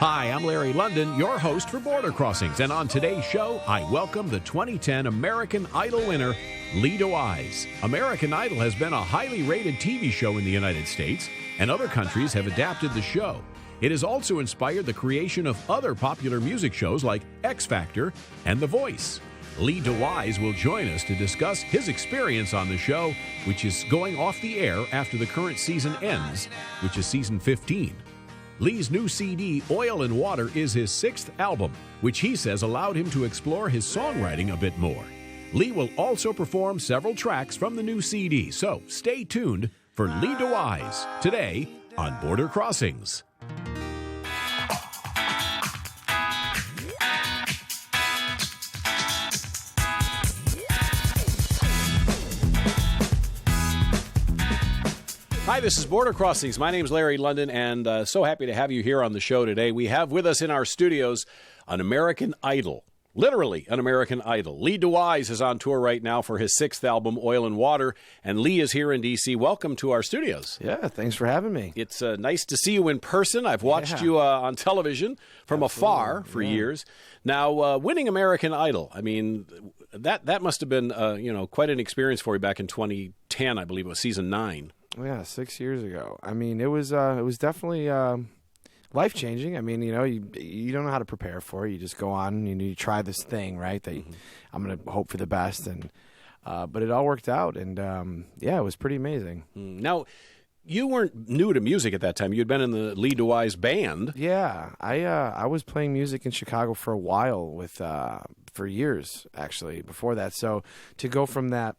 Hi, I'm Larry London, your host for Border Crossings, and on today's show, I welcome the 2010 American Idol winner, Lee DeWyze. American Idol has been a highly rated TV show in the United States, and other countries have adapted the show. It has also inspired the creation of other popular music shows like X Factor and The Voice. Lee DeWyze will join us to discuss his experience on the show, which is going off the air after the current season ends, which is season 15. Lee's new CD, Oil and Water, is his sixth album, which he says allowed him to explore his songwriting a bit more. Lee will also perform several tracks from the new CD, so stay tuned for Lee DeWyze today on Border Crossings. Hi, this is Border Crossings. My name's Larry London, and so happy to have you here on the show today. We have with us in our studios an American Idol, literally an American Idol. Lee DeWyze is on tour right now for his sixth album, Oil and Water, and Lee is here in D.C. Welcome to our studios. Yeah, thanks for having me. It's nice to see you in person. I've watched you on television from afar for years. Now, winning American Idol, I mean, that must have been quite an experience for you back in 2010, I believe it was season 9. Yeah, 6 years ago. I mean, it was definitely life changing. I mean, you don't know how to prepare for it. You just go on and you try this thing, right? That I'm going to hope for the best, and but it all worked out, and it was pretty amazing. Now, you weren't new to music at that time. You'd been in the Lee DeWyze band. Yeah, I was playing music in Chicago for a while for years actually before that. So to go from that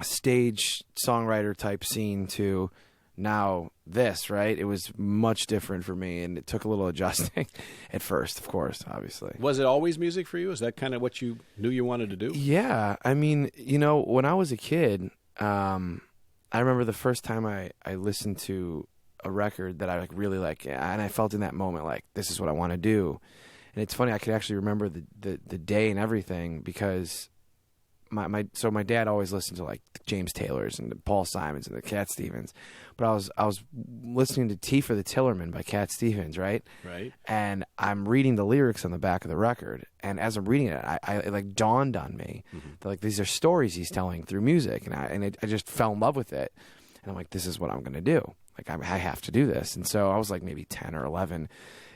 stage songwriter type scene to now this, right? It was much different for me, and it took a little adjusting at first, of course, obviously. Was it always music for you? Is that kind of what you knew you wanted to do? Yeah. I mean, when I was a kid, I remember the first time I listened to a record that I really like, and I felt in that moment like, this is what I want to do. And it's funny, I could actually remember the day and everything, because my dad always listened to like the James Taylors and the Paul Simons and the Cat Stevens, but I was listening to Tea for the Tillerman by Cat Stevens, right? Right. And I'm reading the lyrics on the back of the record, and as I'm reading it, it like dawned on me that like these are stories he's telling through music, and I just fell in love with it, and I'm like, this is what I'm going to do. Like I have to do this, and so I was like maybe 10 or 11,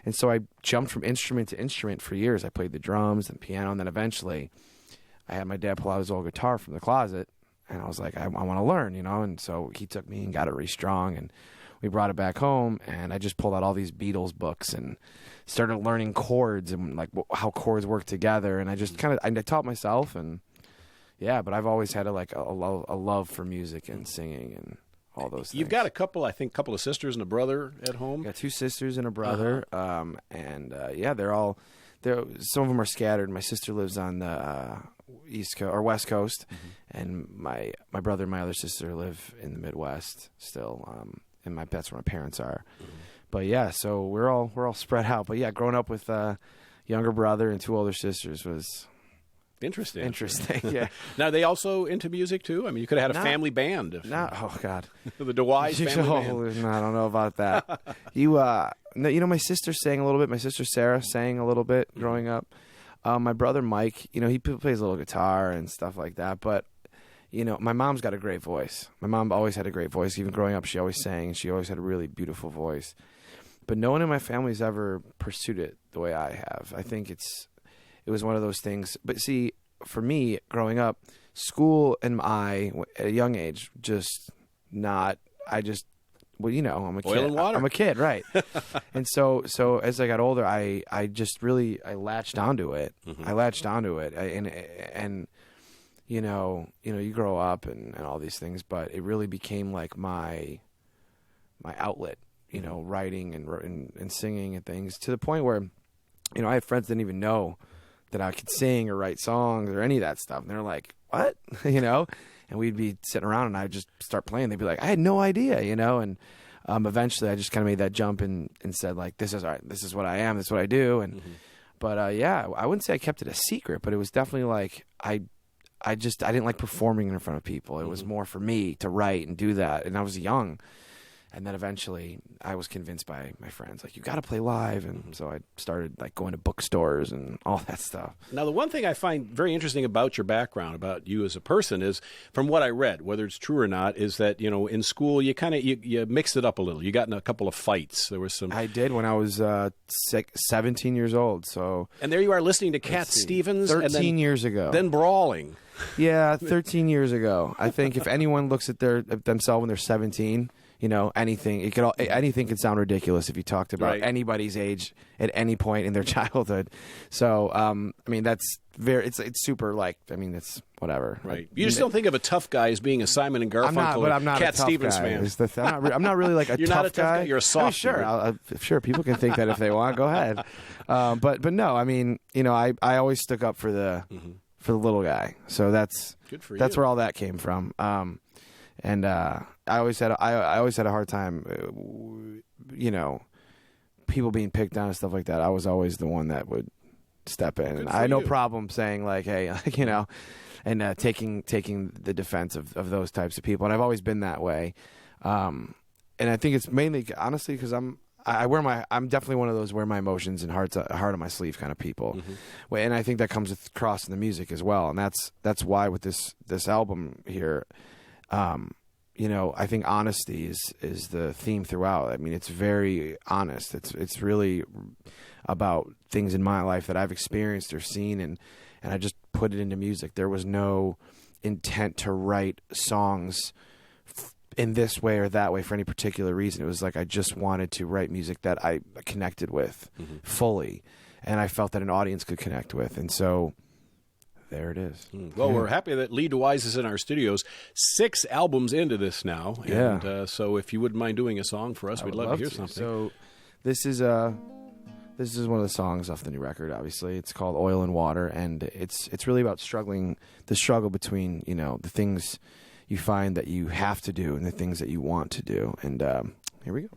and so I jumped from instrument to instrument for years. I played the drums and piano, and then eventually I had my dad pull out his old guitar from the closet, and I was like, I want to learn, and so he took me and got it restrung, and we brought it back home, and I just pulled out all these Beatles books and started learning chords and like how chords work together, and I just I taught myself, and but I've always had a love for music and singing and all those things. You've got a couple of sisters and a brother at home? I got 2 sisters and a brother, they're some of them are scattered. My sister lives on the East Coast or West Coast, and my brother and my other sister live in the Midwest still, and that's where my parents are. But so we're all spread out. But growing up with a younger brother and 2 older sisters was interesting. Yeah. Now, are they also into music too? I mean, you could have had a family band. Oh God, the DeWyze family band. I don't know about that. My sister sang a little bit. My sister Sarah sang a little bit growing up. My brother Mike, he plays a little guitar and stuff like that. But, my mom's got a great voice. My mom always had a great voice. Even growing up, she always sang, and she always had a really beautiful voice. But no one in my family's ever pursued it the way I have. I think it was one of those things. But see, for me, growing up, school and at a young age, I'm a kid. Oil and water. I'm a kid, right? And so as I got older, I latched onto it. I latched onto it, and you grow up and all these things, but it really became like my outlet. Writing and singing and things, to the point where, I had friends that didn't even know that I could sing or write songs or any of that stuff, and they're like, "What?" And we'd be sitting around, and I'd just start playing. They'd be like, I had no idea, And eventually I just kind of made that jump and said, like, this is all right. This is what I am. This is what I do. And but I wouldn't say I kept it a secret, but it was definitely like I didn't like performing in front of people. It was more for me to write and do that. And I was young. And then eventually I was convinced by my friends, like, you got to play live. And so I started like going to bookstores and all that stuff. Now, the one thing I find very interesting about your background, about you as a person, is from what I read, whether it's true or not, is that, you know, in school you kind of you mixed it up a little. You got in a couple of fights. There was some. I did when I was 17 years old. So. And there you are listening to Cat Stevens. 13 years ago. Then brawling. Yeah, 13 years ago. I think if anyone looks at themselves when they're 17. You know, anything could sound ridiculous if you talked about anybody's age at any point in their childhood. So, I mean, that's it's super it's whatever. Right. You just don't think of a tough guy as being a Simon and Garfunkel I'm not Cat a tough Stevens guy. fan. I'm not really like a You're tough not a tough guy. guy. You're a soft guy. Sure, people can think that if they want. Go ahead. But no, I mean, you know, I always stuck up for the little guy. So that's good for you. That's where all that came from. And I always had a hard time, you know, people being picked on and stuff like that. I was always the one that would step in, and I had no problem saying like, "Hey," you know, and taking the defense of those types of people. And I've always been that way. And I think it's mainly, honestly, because I'm definitely one of those wear my emotions and heart on my sleeve kind of people. And I think that comes across in the music as well. And that's why with this album here. You know, I think honesty is the theme throughout. I mean, it's very honest. It's really about things in my life that I've experienced or seen, and I just put it into music. There was no intent to write songs in this way or that way for any particular reason. It was like I just wanted to write music that I connected with fully, and I felt that an audience could connect with, and so. There it is. Well, we're happy that Lee DeWyze is in our studios. 6 albums into this now. Yeah. And so if you wouldn't mind doing a song for us, we'd love to hear something. So this is one of the songs off the new record, obviously. It's called Oil and Water, and it's really about the struggle between, you know, the things you find that you have to do and the things that you want to do. And here we go.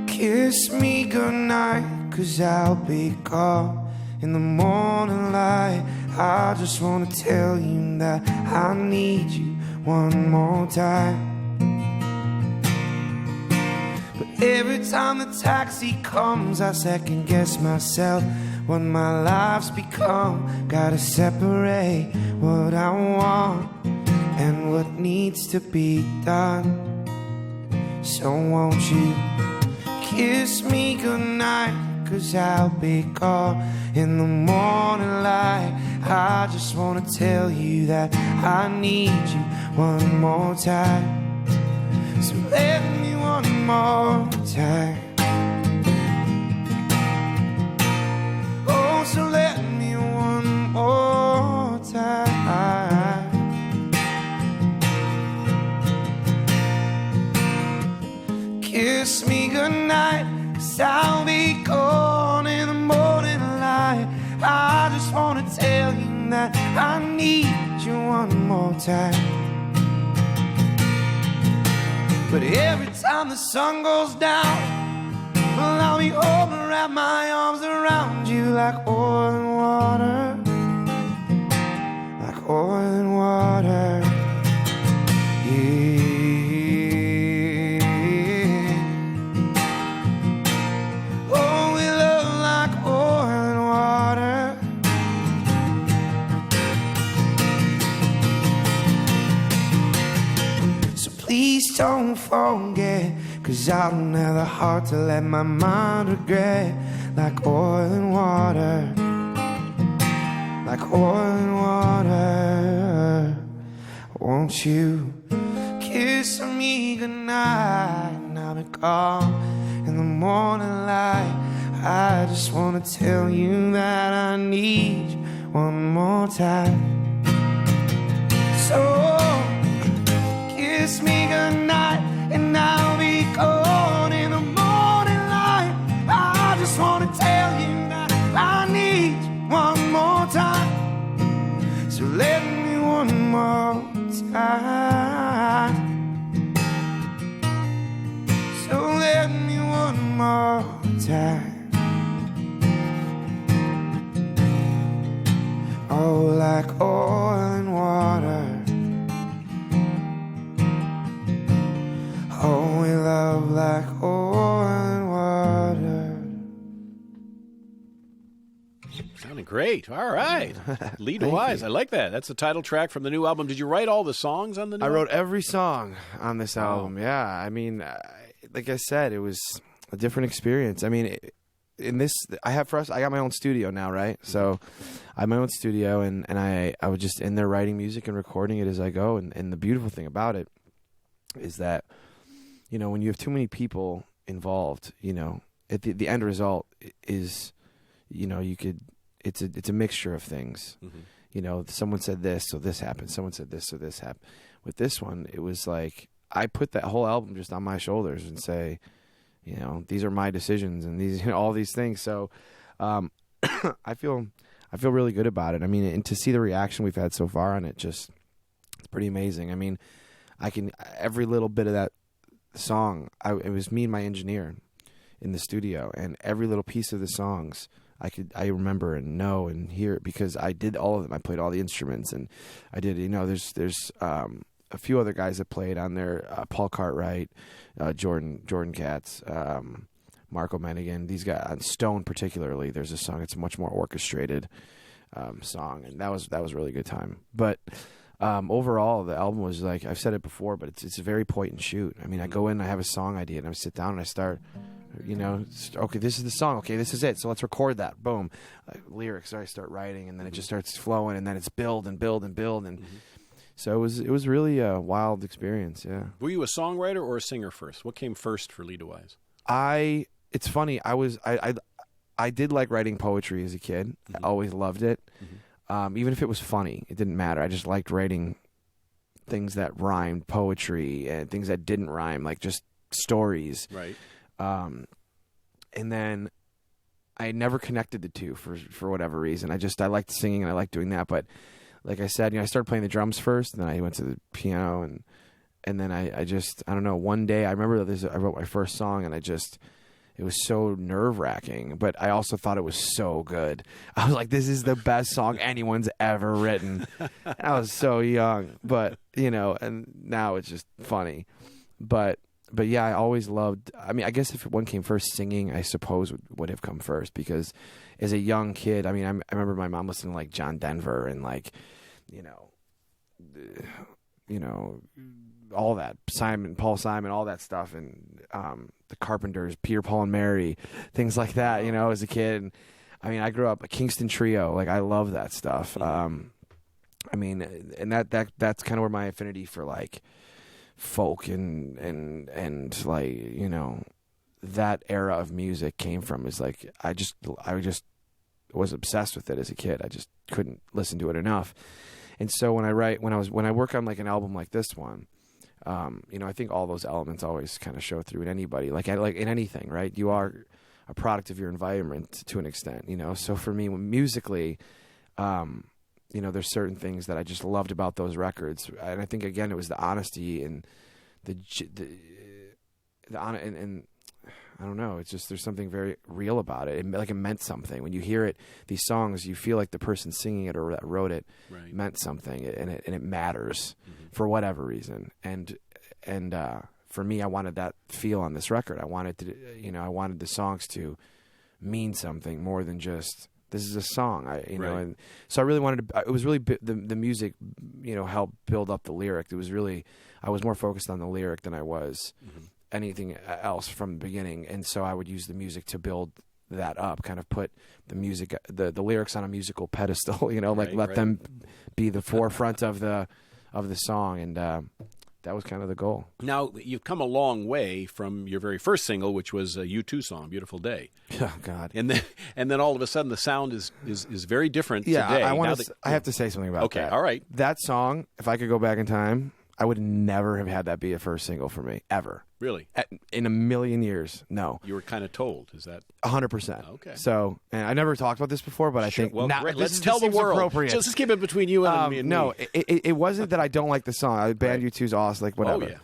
Kiss me goodnight, 'cause I'll be gone in the morning light. I just wanna tell you that I need you one more time. But every time the taxi comes, I second guess myself. What my life's become, gotta separate what I want and what needs to be done. So won't you kiss me goodnight, 'cause I'll be gone in the morning light. I just wanna tell you that I need you one more time. So let me one more time. Oh, so let me one more time. Kiss me goodnight, 'cause I'll be gone in the morning light. I just wanna tell you that I need you one more time. But every time the sun goes down, well, I'll be home and wrap my arms around you like oil and water, like oil and water. Yeah. Please don't forget, 'cause I don't have the heart to let my mind regret. Like oil and water, like oil and water. Won't you kiss me goodnight, and I'll be gone in the morning light. I just wanna tell you that I need you one more time. So kiss me goodnight, and I'll be gone in the morning light. I just wanna tell you that I need you one more time. So let me one more time. So like oil and water. Oh, we love like oil and water. Sounding great. All right. Lee DeWyze. I like that. That's the title track from the new album. Did you write all the songs on the new I album? wrote every song on this album. Yeah. I mean, like I said, it was a different experience. I mean, in this, I got my own studio now, right? So I have my own studio, and I was just in there writing music and recording it as I go. And the beautiful thing about it is that, you know, when you have too many people involved, you know, the end result is, you know, it's a mixture of things. Mm-hmm. You know, someone said this, so this happened. Someone said this, so this happened. With this one, it was like I put that whole album just on my shoulders and say, you know, these are my decisions and these, you know, all these things. So I feel really good about it. I mean, and to see the reaction we've had so far on it, it's pretty amazing. I mean, every little bit of that song, it was me and my engineer in the studio, and every little piece of the songs I remember and know and hear it because I did all of them. I played all the instruments, and I did, you know, there's a few other guys that played on there, Paul Cartwright, Jordan Katz, Marco Menigan, these guys on Stone particularly. There's a song, it's a much more orchestrated song, and that was a really good time. But overall, the album was like, I've said it before, but it's a very point and shoot. I mean, I go in, I have a song idea, and I sit down and I start, you know, okay, this is the song. Okay, this is it. So let's record that. Boom. Lyrics, I start writing, and then it just starts flowing, and then it's build and build and build. And so it was really a wild experience, yeah. Were you a songwriter or a singer first? What came first for Lee DeWyze? It's funny, I did like writing poetry as a kid. I always loved it. Even if it was funny, it didn't matter. I just liked writing things that rhymed, poetry, and things that didn't rhyme, like just stories. Right. And then I never connected the two for whatever reason. I liked singing and I liked doing that. But like I said, you know, I started playing the drums first, and then I went to the piano, and then I don't know, one day I remember I wrote my first song, and it was so nerve-wracking, but I also thought it was so good. I was like, this is the best song anyone's ever written. And I was so young, but, you know, and now it's just funny. But yeah, I always loved, I mean, I guess if one came first, singing, I suppose would have come first, because as a young kid, I mean, I remember my mom listening to, like, John Denver and, like, you know, all that, Paul Simon, all that stuff, and the Carpenters, Peter, Paul, and Mary, things like that, you know, as a kid. And, I mean, I grew up a Kingston Trio. Like, I love that stuff. I mean, and that's kind of where my affinity for, like, folk and like, you know, that era of music came from. Is like, I just was obsessed with it as a kid. I just couldn't listen to it enough. And so when I work on, like, an album like this one, you know, I think all those elements always kind of show through in anybody, like in anything, right? You are a product of your environment to an extent, you know? So for me, musically, you know, there's certain things that I just loved about those records. And I think, again, it was the honesty and the and I don't know. It's just, there's something very real about it. It meant something. When you hear it, these songs, you feel like the person singing it or that wrote it meant something, and it matters for whatever reason. And for me, I wanted that feel on this record. I wanted the songs to mean something more than just, this is a song. Know, and so I really wanted to. It was really the music, you know, helped build up the lyric. It was really, I was more focused on the lyric than I was anything else from the beginning, and so I would use the music to build that up, kind of put the music, the lyrics on a musical pedestal, you know, like let them be the forefront of the song, and that was kind of the goal. Now, you've come a long way from your very first single, which was a U2 song, "Beautiful Day." Oh God! And then all of a sudden, the sound is very different today. I have to say something about that. Okay, all right. That song, if I could go back in time, I would never have had that be a first single for me, ever. Really? In a million years, no. You were kind of told, is that? 100%. Okay. So, and I never talked about this before, but I think let's tell the world. Just keep it between you and me. No, it wasn't that I don't like the song. Band U2's awesome, like whatever. Oh, yeah.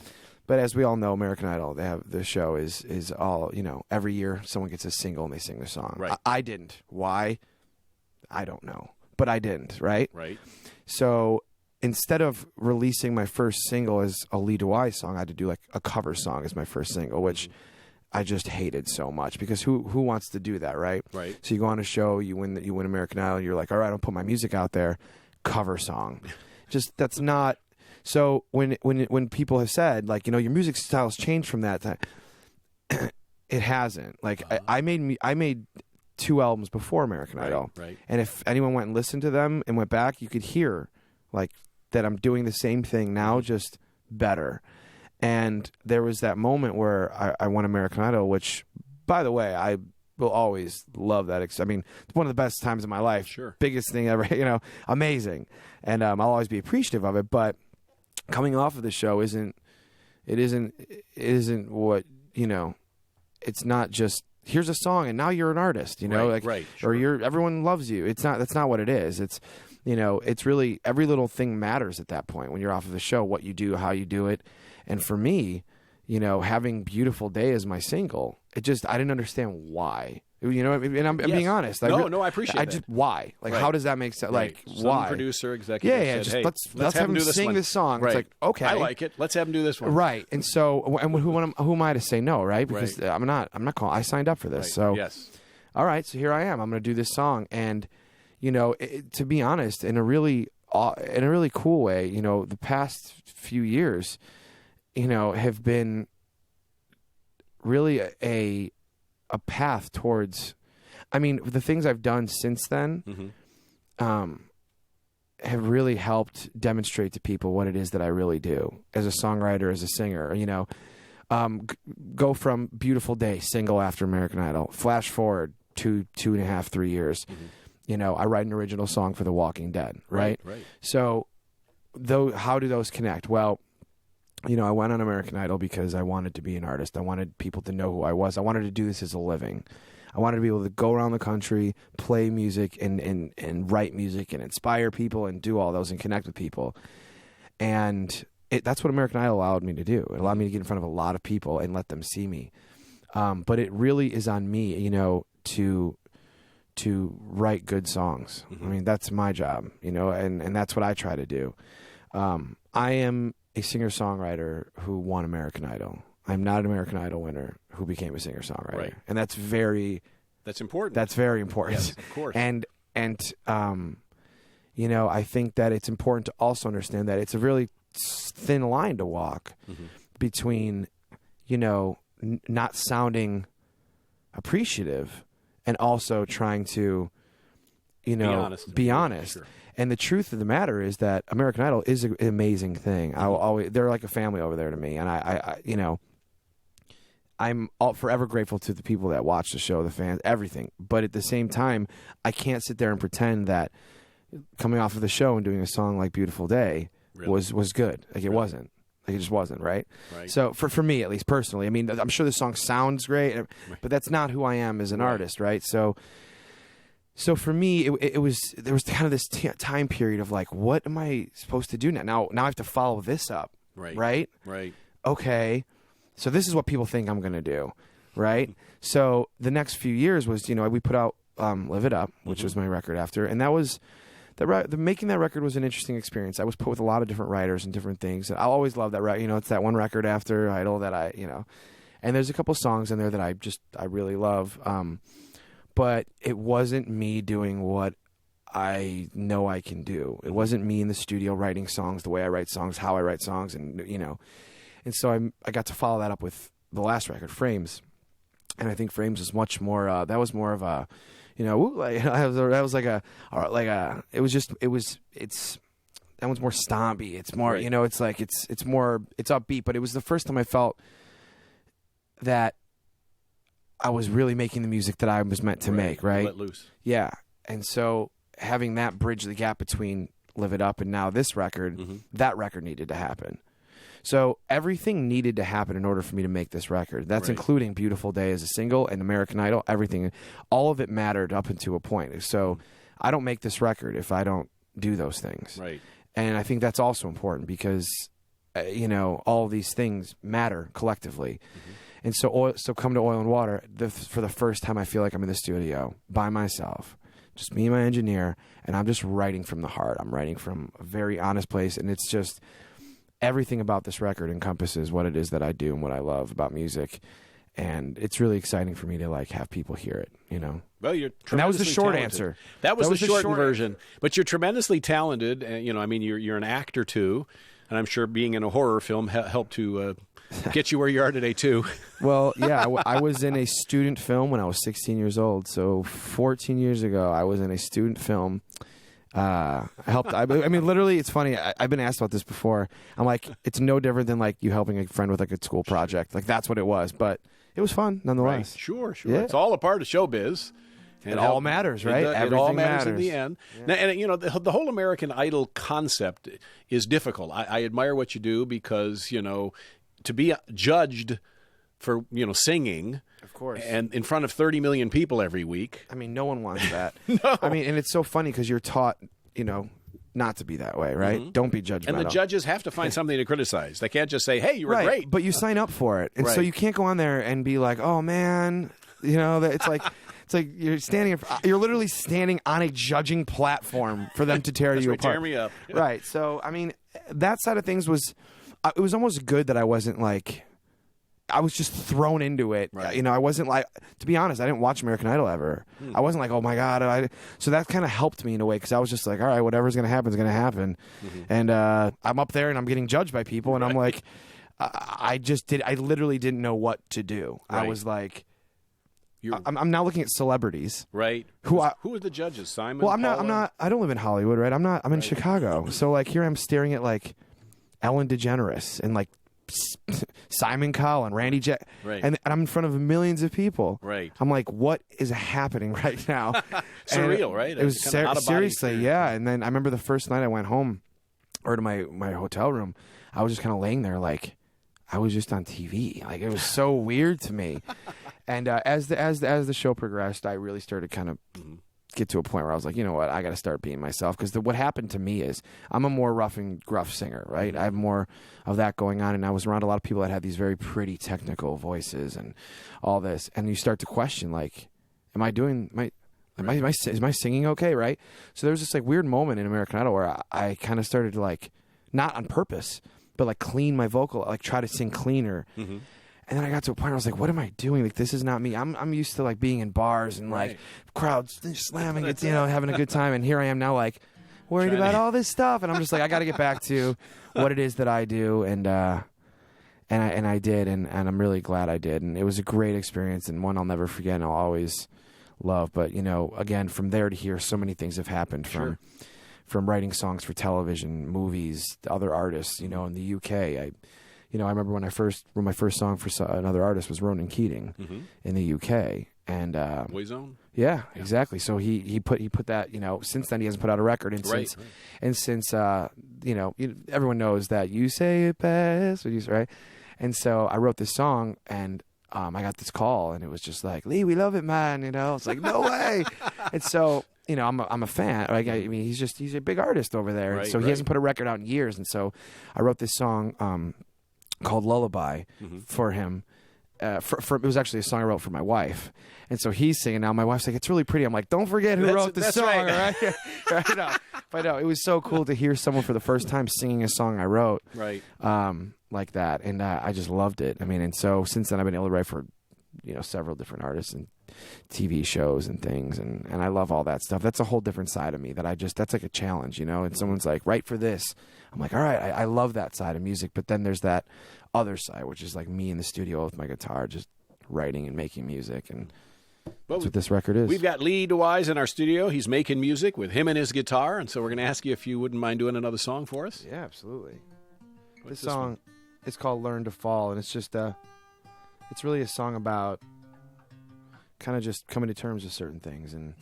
But as we all know, American Idol, they have the show is all, you know, every year someone gets a single and they sing the song. Right. I didn't. Why? I don't know. but I didn't, right? Right. So instead of releasing my first single as a Lee DeWyze song, I had to do like a cover song as my first single, which I just hated so much, because who wants to do that, right? Right. So you go on a show, you win American Idol, you're like, all right, I'll put my music out there, cover song. Just that's not. So when people have said, like, your music style's changed from that time, it hasn't. Like I made 2 albums before American Idol, right. And if anyone went and listened to them and went back, you could hear like that I'm doing the same thing now, just better. And there was that moment where I won American Idol, which, by the way, I will always love that. I mean, it's one of the best times of my life. Sure. Biggest thing ever, amazing. And I'll always be appreciative of it. But coming off of the show isn't what, it's not just, here's a song and now you're an artist, Right, sure. Or everyone loves you. That's not what it is. It's, it's really, every little thing matters at that point when you're off of the show, what you do, how you do it. And for me, having Beautiful Day as my single, I didn't understand why. And I'm being honest. I appreciate that. Why? Like, how does that make sense? Right. Like, Some why? Producer, executive said, just hey, let's have him sing this song. Right. It's like, okay. I like it. Let's have him do this one. Right. And so, who am I to say no, right? Because I'm not calling. I signed up for this. Right. So, yes. All right. So here I am. I'm going to do this song. And, to be honest, in a really cool way, the past few years, have been really a path towards, I mean, the things I've done since then have really helped demonstrate to people what it is that I really do as a songwriter, as a singer. Go from Beautiful Day, single after American Idol, flash forward 2.5, 3 years. I write an original song for The Walking Dead, right? Right. So, how do those connect? Well, I went on American Idol because I wanted to be an artist. I wanted people to know who I was. I wanted to do this as a living. I wanted to be able to go around the country, play music and write music and inspire people and do all those and connect with people. And that's what American Idol allowed me to do. It allowed me to get in front of a lot of people and let them see me. But it really is on me, to write good songs. I mean, that's my job, and that's what I try to do. I am a singer-songwriter who won American Idol. I'm not an American Idol winner who became a singer-songwriter. Right. And that's important. That's very important. Yes, of course. And I think that it's important to also understand that it's a really thin line to walk between, not sounding appreciative and also trying to, be honest. Sure. And the truth of the matter is that American Idol is an amazing thing. They're like a family over there to me, and I'm forever grateful to the people that watch the show, the fans, everything. But at the same time, I can't sit there and pretend that coming off of the show and doing a song like Beautiful Day was good. Like it wasn't. Like it just wasn't, right? So for me, at least personally, I mean, I'm sure the song sounds great, but that's not who I am as an artist, right? So for me, there was kind of this time period of like, what am I supposed to do now? Now I have to follow this up, right? Okay, so this is what people think I'm going to do, right? So the next few years was, we put out Live It Up, which was my record after, and that was making that record was an interesting experience. I was put with a lot of different writers and different things. And I always love that record. It's that one record after Idol that and there's a couple songs in there that I really love. But it wasn't me doing what I know I can do. It wasn't me in the studio writing songs the way I write songs, how I write songs, and And so I got to follow that up with the last record, Frames, and I think Frames was much more. That was more of a, that was like a, it's that one's more stompy. It's more, it's like it's more, it's upbeat. But it was the first time I felt that I was really making the music that I was meant to make, right? Let loose. Yeah. And so having that bridge the gap between Live It Up and now this record, that record needed to happen. So everything needed to happen in order for me to make this record. That's including Beautiful Day as a single and American Idol, everything. All of it mattered up until a point. So I don't make this record if I don't do those things. Right. And I think that's also important because, all of these things matter collectively. And so come to Oil and Water, for the first time I feel like I'm in the studio by myself just me and my engineer, and I'm just writing from the heart. I'm writing from a very honest place, and it's just everything about this record encompasses what it is that I do and what I love about music. And it's really exciting for me to like have people hear it, you know. Well, you're and that was the short talented. answer. That was the shortened version. Answer. But you're tremendously talented. You know, I mean, you're an actor too, and I'm sure being in a horror film helped to get you where you are today too. Well, yeah, I was in a student film when I was 16 years old. So 14 years ago, I was in a student film. I mean, literally, it's funny. I've been asked about this before. I'm like, it's no different than like you helping a friend with like a school project. Like that's what it was, but it was fun nonetheless. Right. Sure. Yeah. It's all a part of showbiz. It all matters, right? It all matters in the end. Yeah. Now, and you know, the whole American Idol concept is difficult. I admire what you do because, you know, to be judged for, you know, singing, of course, and in front of 30 million people every week. I mean, no one wants that. No. I mean, and it's so funny because you're taught, you know, not to be that way, right? Mm-hmm. Don't be judgmental. And the judges have to find something to criticize. They can't just say, "Hey, you were great." But you sign up for it, and so Right. you can't go on there and be like, "Oh man," you know. It's like you're you're literally standing on a judging platform for them to tear you apart. Tear me up. Yeah. Right. So I mean, that side of things was, it was almost good that I wasn't like. I was just thrown into it. Right. You know, I wasn't like, to be honest, I didn't watch American Idol ever. I wasn't like, oh my God. So that kind of helped me in a way because I was just like, all right, whatever's going to happen is going to happen. Mm-hmm. And I'm up there and I'm getting judged by people. And I'm like, I literally didn't know what to do. Right. I was like, I'm now looking at celebrities. Right. Who are the judges? Simon? Well, I'm Paula? not, I don't live in Hollywood, right? I'm in Chicago. So like here I'm staring at like Ellen DeGeneres and like Simon Cowell and Randy Jack, Right. and I'm in front of millions of people. Right. I'm like, what is happening right now? Surreal, right? It was Kind of out-of-body seriously, experience. yeah. And then I remember the first night I went home, or to my hotel room, I was just kind of laying there like I was just on TV. Like it was so weird to me. And as the show progressed, I really started kind of get to a point where I was like, you know what, I got to start being myself. Because what happened to me is I'm a more rough and gruff singer, right? I have more of that going on, and I was around a lot of people that had these very pretty technical voices and all this, and you start to question like, is my singing okay, right? So there was this like weird moment in American Idol where I kind of started to like, not on purpose, but like clean my vocal, like try to sing cleaner. Mm-hmm. And then I got to a point where I was like, what am I doing? Like, this is not me. I'm used to like being in bars and like crowds slamming it, you know, having a good time. And here I am now like worried about all this stuff. And I'm just like, I got to get back to what it is that I do. And I did. And I'm really glad I did. And it was a great experience and one I'll never forget and I'll always love. But, you know, again, from there to here, so many things have happened from writing songs for television, movies, other artists, you know, in the UK. I remember when my first song for another artist was Ronan Keating in the UK, and Boyzone. Yeah, exactly. So he put that. You know, since then he hasn't put out a record, and since you know, everyone knows that you say it best, right? And so I wrote this song, and I got this call, and it was just like, Lee, we love it, man. You know, it's like no way. And so, you know, I'm a fan. Like, I mean, he's a big artist over there, and so he hasn't put a record out in years. And so I wrote this song called Lullaby for him. It was actually a song I wrote for my wife, and so he's singing now. My wife's like, "It's really pretty." I'm like, "Don't forget who wrote the song." Right. Right? No. But no, it was so cool to hear someone for the first time singing a song I wrote, Right. like that, and I just loved it. I mean, and so since then I've been able to write for, you know, several different artists and TV shows and things, and I love all that stuff. That's a whole different side of me that's like a challenge, you know. And someone's like, "Write for this." I'm like, all right, I love that side of music, but then there's that other side, which is like me in the studio with my guitar, just writing and making music, and that's what this record is. We've got Lee DeWyze in our studio. He's making music with him and his guitar, and so we're going to ask you if you wouldn't mind doing another song for us. Yeah, absolutely. What's This song is called "Learn to Fall," and it's just it's really a song about kind of just coming to terms with certain things and.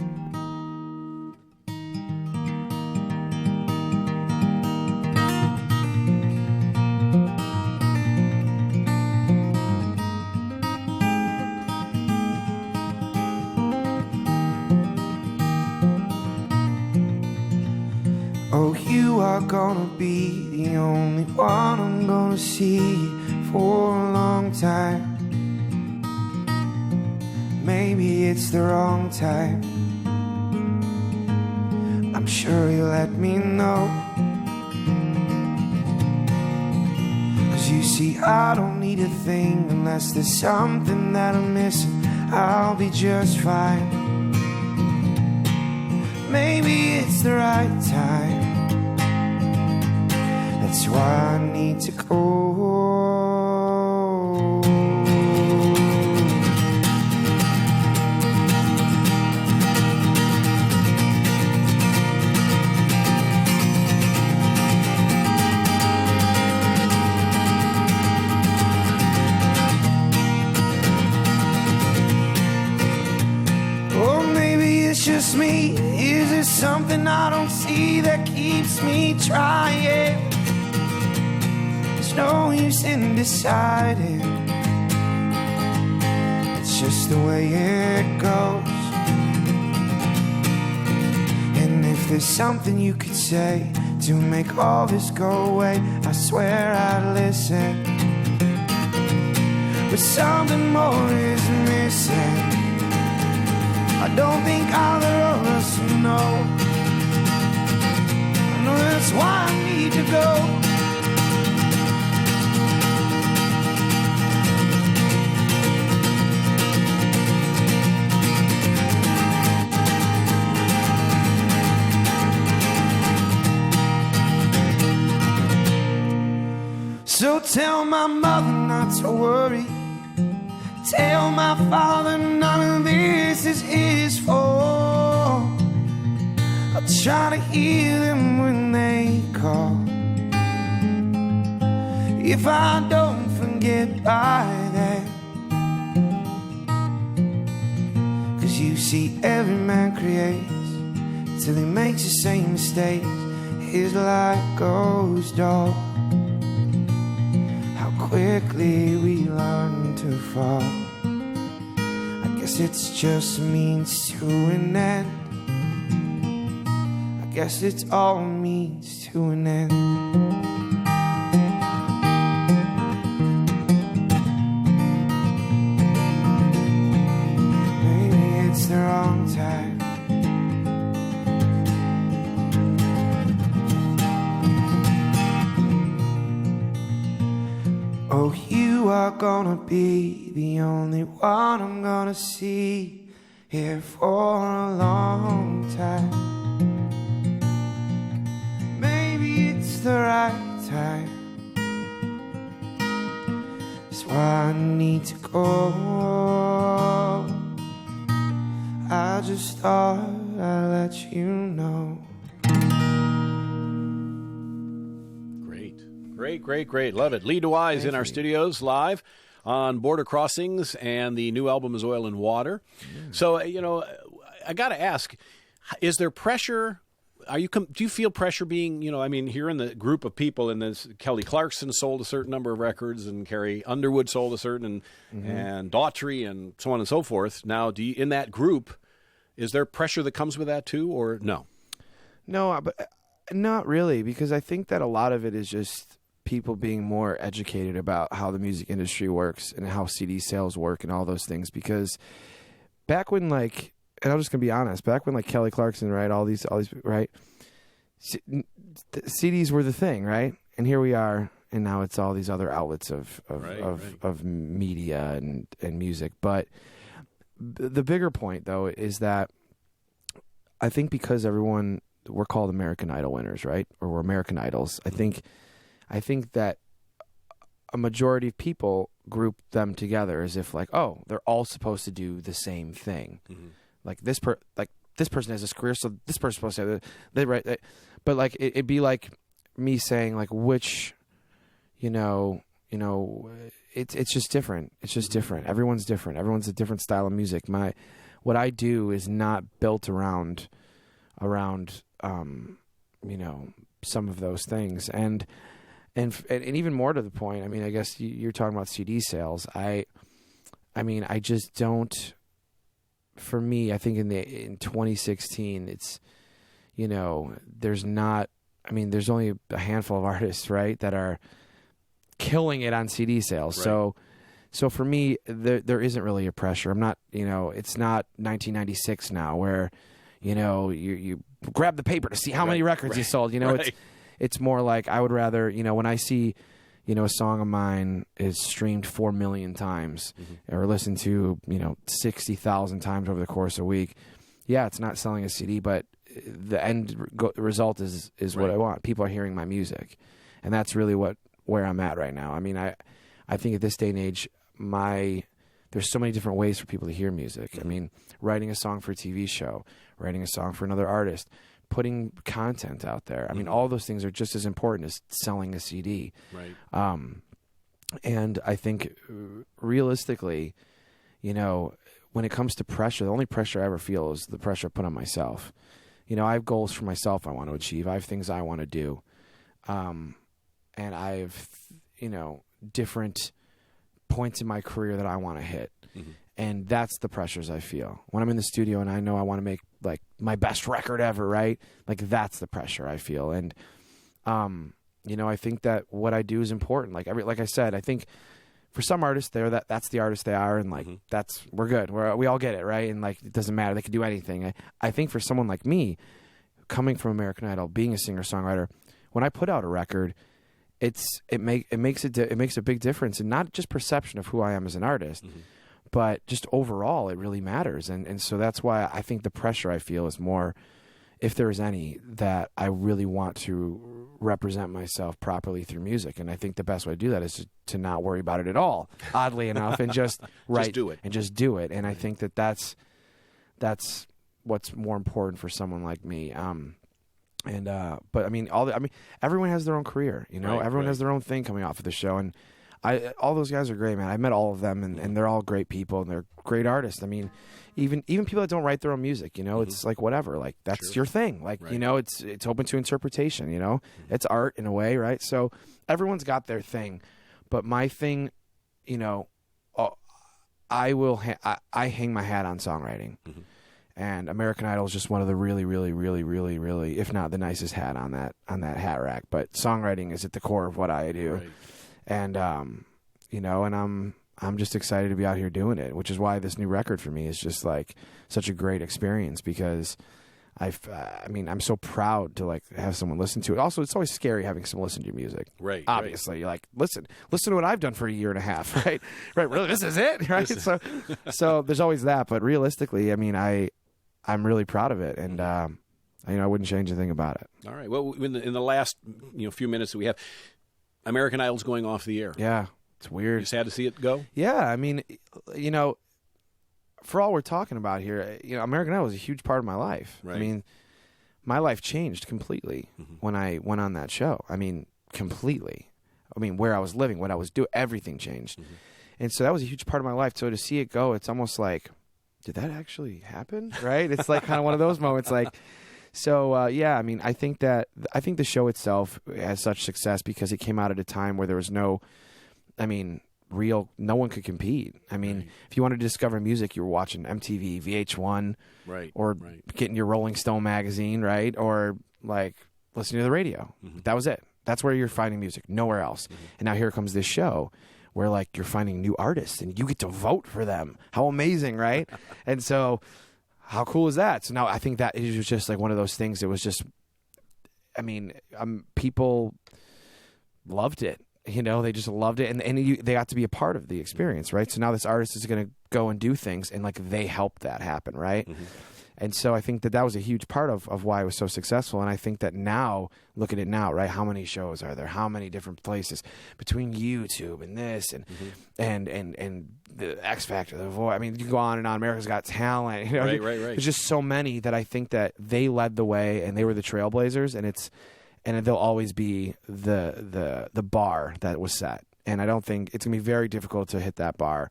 Oh, you are gonna be the only one I'm gonna see for a long time. Maybe it's the wrong time. sure you let me know. 'Cause you see, I don't need a thing unless there's something that I'm missing. I'll be just fine. Maybe it's the right time. That's why I need to go. Just me? Is there something I don't see that keeps me trying? There's no use in deciding. It's just the way it goes. And if there's something you could say to make all this go away, I swear I'd listen. But something more is missing. I don't think either of us know. I know that's why I need to go. So tell my mother not to worry. Tell my father none of this is his fault. I'll try to hear them when they call. If I don't forget by then. 'Cause you see, every man creates till he makes the same mistakes. His life goes dull. How quickly we learn to fall. I guess it's just a means to an end. I guess it's all means to an end. Maybe it's the wrong time. Oh, you are gonna be the only one I'm gonna see here for a long time. Maybe it's the right time. That's why I need to go. I just thought I'd let you know. Great. Love it. Lee DeWyze in our studios live on Border Crossings, and the new album is Oil and Water. So, I got to ask, is there pressure? Do you feel pressure being, here in the group of people in this, Kelly Clarkson sold a certain number of records, and Carrie Underwood sold a certain, and Daughtry, and so on and so forth. Now, in that group, is there pressure that comes with that too, or no? No, but not really, because I think that a lot of it is just people being more educated about how the music industry works and how CD sales work and all those things. Because back when, and I'm just gonna be honest, back when Kelly Clarkson, right, all these, right, CDs were the thing, right, and here we are, and now it's all these other outlets of media and music. But the bigger point, though, is that I think because we're called American Idol winners, right, or we're American Idols. I think that a majority of people group them together as if they're all supposed to do the same thing. Mm-hmm. This person has this career, so this person's supposed to have but it'd be like me saying which, it's just different. It's just different. Everyone's different. Everyone's a different style of music. What I do is not built around some of those things, and even more to the point, I guess you're talking about CD sales. I just don't. For me, I think in 2016, it's there's not. There's only a handful of artists, right, that are killing it on CD sales. Right. So for me, there isn't really a pressure. I'm not. It's not 1996 now where you grab the paper to see how many records you sold. You know, it's more like I would rather, you know, when I see, you know, a song of mine is streamed 4 million times or listened to, you know, 60,000 times over the course of a week. Yeah, it's not selling a CD, but the end result is what I want. People are hearing my music, and that's really where I'm at right now. I mean, I think at this day and age, there's so many different ways for people to hear music. I mean, writing a song for a TV show, writing a song for another artist, putting content out there. I mean, all those things are just as important as selling a CD. Right. And I think realistically, you know, when it comes to pressure, the only pressure I ever feel is the pressure I put on myself. You know, I have goals for myself I want to achieve. I have things I want to do. And I have, you know, different points in my career that I want to hit. And that's the pressures I feel. When I'm in the studio and I know I want to make, like, my best record ever, right? Like, that's the pressure I feel. And, you know, I think that what I do is important. Like I said, I think for some artists, that's the artist they are, and, like, we're good. We all get it, right? And, like, it doesn't matter. They can do anything. I think for someone like me, coming from American Idol, being a singer-songwriter, when I put out a record, it makes a big difference, and not just perception of who I am as an artist, but just overall, it really matters. And so that's why I think the pressure I feel is more, if there is any, that I really want to represent myself properly through music. And I think the best way to do that is to not worry about it at all, oddly enough, and just write and just do it. And I think that's what's more important for someone like me. But I mean, everyone has their own career, you know. Everyone has their own thing coming off of the show, and all those guys are great, man. I met all of them, and they're all great people, and they're great artists. I mean, even people that don't write their own music, you know, it's like whatever, like that's your thing, like you know, it's open to interpretation, you know, it's art in a way, right? So everyone's got their thing, but my thing, you know, I hang my hat on songwriting. And American Idol is just one of the really, really, really, really, really, if not the nicest hat on that hat rack. But songwriting is at the core of what I do, and you know, and I'm just excited to be out here doing it, which is why this new record for me is just like such a great experience, because I mean, I'm so proud to like have someone listen to it. Also, it's always scary having someone listen to your music. Right. Obviously, you're like, listen to what I've done for a year and a half, right? Right. Really, this is it, right? So there's always that, but realistically, I mean, I'm really proud of it, and you know, I wouldn't change a thing about it. All right. Well, in the last few minutes that we have, American Idol's going off the air. Yeah, it's weird. You sad to see it go? Yeah, I mean, you know, for all we're talking about here, you know, American Idol was a huge part of my life. Right. I mean, my life changed completely when I went on that show. I mean, completely. I mean, where I was living, what I was doing, everything changed, and so that was a huge part of my life. So to see it go, it's almost like, did that actually happen? Right? It's like kind of one of those moments. Like, so yeah. I mean, I think the show itself has such success because it came out at a time where there was no one could compete. I mean, if you wanted to discover music, you were watching MTV, VH1, or getting your Rolling Stone magazine, right? Or like listening to the radio. That was it. That's where you're finding music. Nowhere else. And now here comes this show, where like you're finding new artists and you get to vote for them. How amazing, right? And so how cool is that? So now I think that it was just like one of those things. It was just, I mean, people loved it. You know, they just loved it, and they got to be a part of the experience, right? So now this artist is going to go and do things, and like they helped that happen, right? And so I think that was a huge part of why it was so successful. And I think that now, look at it now, right? How many shows are there? How many different places between YouTube and this and the X Factor, The Voice? I mean, you can go on and on. America's Got Talent. You know, right. There's just so many that I think that they led the way and they were the trailblazers, and they'll always be the bar that was set. And I don't think it's gonna be very difficult to hit that bar.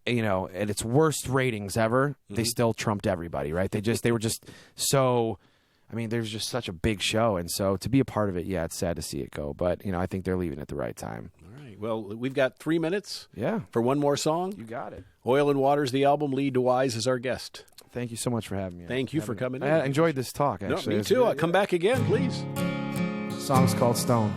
You know, at its worst ratings ever, they still trumped everybody, right? They were just so, I mean, there's just such a big show. And so to be a part of it, yeah, it's sad to see it go. But, you know, I think they're leaving at the right time. All right. Well, we've got 3 minutes for one more song. You got it. Oil and Water's the album. Lee DeWyze is our guest. Thank you so much for having me. Thank you for coming in. I enjoyed this talk, actually. No, me too. Come back again, please. The song's called Stone.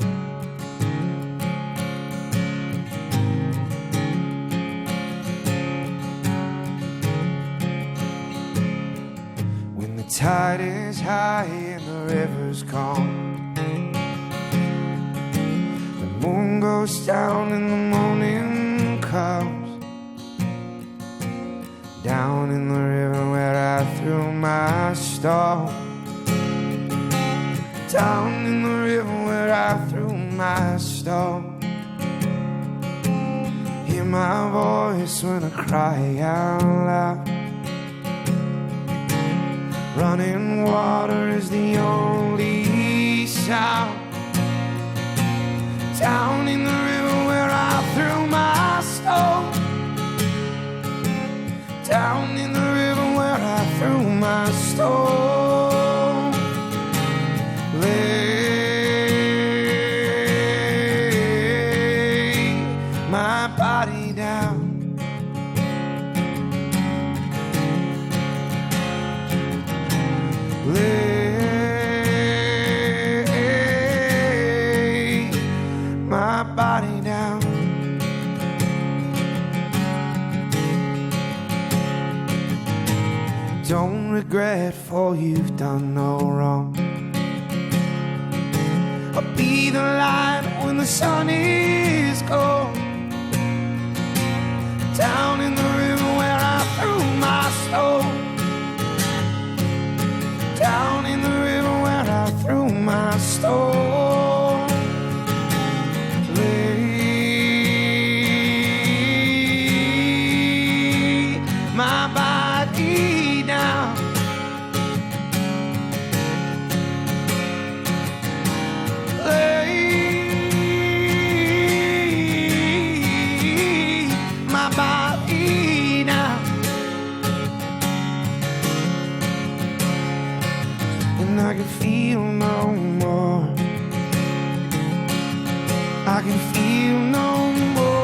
tide is high and the river's calm. The moon goes down and the morning comes. Down in the river where I threw my stone. Down in the river where I threw my stone. Hear my voice when I cry out loud. Running water is the only sound. Down in the river where I threw my stone. Down in the river where I threw my stone. Lay my body down. Lay my body down. Don't regret, for you've done no wrong. I'll be the light when the sun is gone. Down in the river where I threw my stone. Down in the river where I threw my stone. Lay my body down. Lay my body down. And I can feel no more. I can feel no more.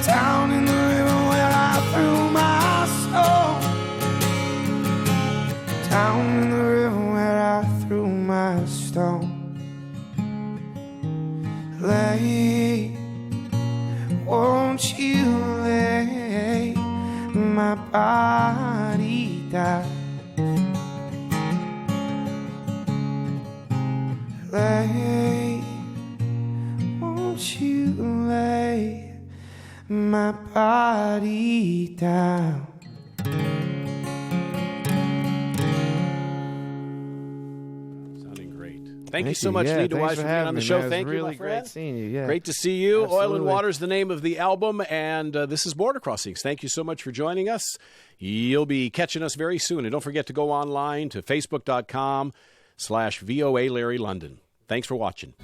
Down in the river where I threw my stone. Down in the river where I threw my stone. Lay, won't you lay my body down? Lay, won't you lay my body down? Sounding great. Thank you so much, Lee thanks DeWyze, for being on the show. Thank you, really my friend. great seeing you. Yeah, Great to see you. Oil and Absolutely. Water is the name of the album, and this is Border Crossings. Thank you so much for joining us. You'll be catching us very soon. And don't forget to go online to facebook.com/VOA Larry London. Thanks for watching.